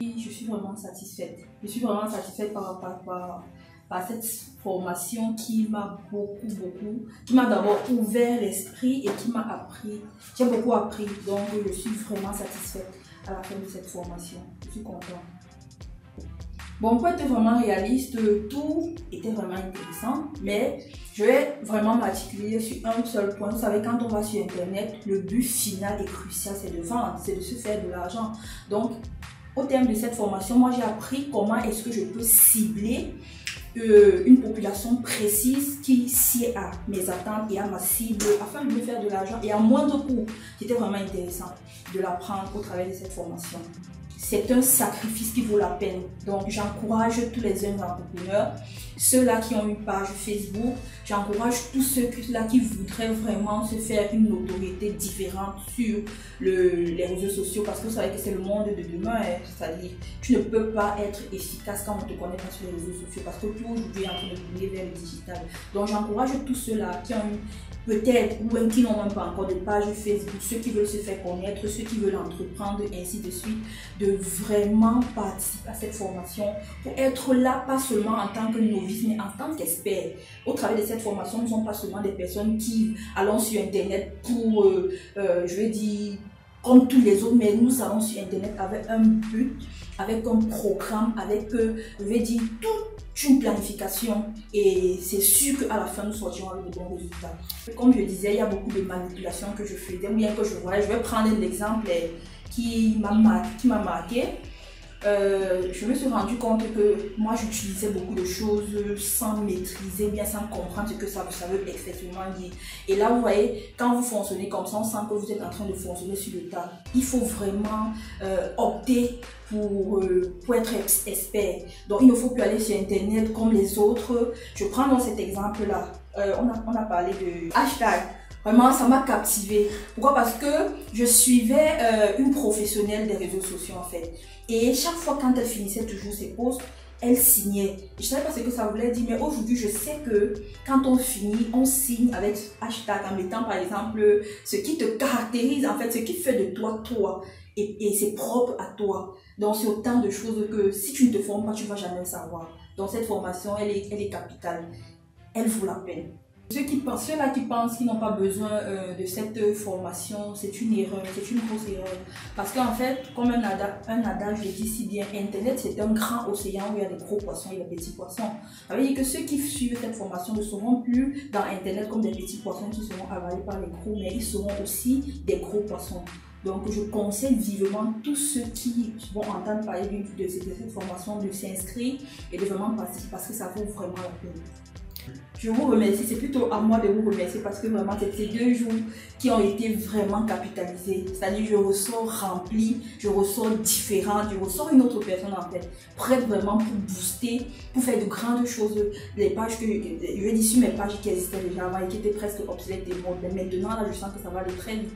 Je suis vraiment satisfaite. Je suis vraiment satisfaite par cette formation qui m'a qui m'a d'abord ouvert l'esprit et qui m'a appris. J'ai beaucoup appris, donc je suis vraiment satisfaite à la fin de cette formation. Je suis contente. Bon, pour être vraiment réaliste, tout était vraiment intéressant, mais je vais vraiment m'articuler sur un seul point. Vous savez, quand on va sur Internet, le but final et crucial, c'est de vendre, c'est de se faire de l'argent. Donc, au terme de cette formation, moi j'ai appris comment est-ce que je peux cibler une population précise qui sied à mes attentes et à ma cible afin de me faire de l'argent et à moindre coût. C'était vraiment intéressant de l'apprendre au travers de cette formation. C'est un sacrifice qui vaut la peine. Donc, j'encourage tous les jeunes entrepreneurs, ceux-là qui ont une page Facebook, j'encourage tous ceux-là qui voudraient vraiment se faire une notoriété différente sur les réseaux sociaux, parce que vous savez que c'est le monde de demain, hein. C'est-à-dire, tu ne peux pas être efficace quand on ne te connaît pas sur les réseaux sociaux, parce que tout aujourd'hui est en train de tourner vers le digital. Donc, j'encourage tous ceux-là qui ont peut-être ou qui n'ont même pas encore de page Facebook, ceux qui veulent se faire connaître, ceux qui veulent entreprendre, ainsi de suite, de vraiment participer à cette formation pour être là, pas seulement en tant que novice, mais en tant qu'expert. Au travers de cette formation, nous ne sommes pas seulement des personnes qui allons sur Internet pour, je vais dire, comme tous les autres, mais nous allons sur Internet avec un but, avec un programme, avec, je vais dire, toute une planification, et c'est sûr qu'à la fin nous sortirons avec de bons résultats. Comme je disais, il y a beaucoup de manipulations que je faisais, ou bien que je voyais. Je vais prendre un exemple qui m'a marqué. Je me suis rendu compte que moi j'utilisais beaucoup de choses sans maîtriser, bien sans comprendre ce que ça veut effectivement dire. Et là vous voyez, quand vous fonctionnez comme ça, on sent que vous êtes en train de fonctionner sur le tas. Il faut vraiment opter pour être expert. Donc il ne faut plus aller sur Internet comme les autres. Je prends dans cet exemple là, on a parlé de hashtag. Vraiment, ça m'a captivée. Pourquoi? Parce que je suivais une professionnelle des réseaux sociaux en fait. Et chaque fois quand elle finissait toujours ses posts, elle signait. Je ne savais pas ce que ça voulait dire, mais aujourd'hui je sais que quand on finit, on signe avec hashtag en mettant par exemple ce qui te caractérise, en fait, ce qui fait de toi toi. Et c'est propre à toi. Donc c'est autant de choses que si tu ne te formes pas, tu ne vas jamais le savoir. Donc cette formation, elle est capitale. Elle vaut la peine. Ceux-là qui pensent qu'ils n'ont pas besoin de cette formation, c'est une erreur, c'est une grosse erreur. Parce qu'en fait, comme un adage le dit si bien, Internet c'est un grand océan où il y a des gros poissons et des petits poissons. Ça veut dire que ceux qui suivent cette formation ne seront plus dans Internet comme des petits poissons qui seront avalés par les gros, mais ils seront aussi des gros poissons. Donc je conseille vivement tous ceux qui vont entendre parler de cette formation de s'inscrire et de vraiment participer parce que ça vaut vraiment la peine. Je vous remercie, c'est plutôt à moi de vous remercier parce que vraiment c'est ces 2 jours qui ont été vraiment capitalisés. C'est-à-dire je ressors remplie, je ressors différente, je ressors une autre personne en fait, prête vraiment pour booster, pour faire de grandes choses. Les pages que je vais dire sur mes pages qui existaient déjà avant et qui étaient presque obsolètes et mortes, mais maintenant là je sens que ça va aller très vite.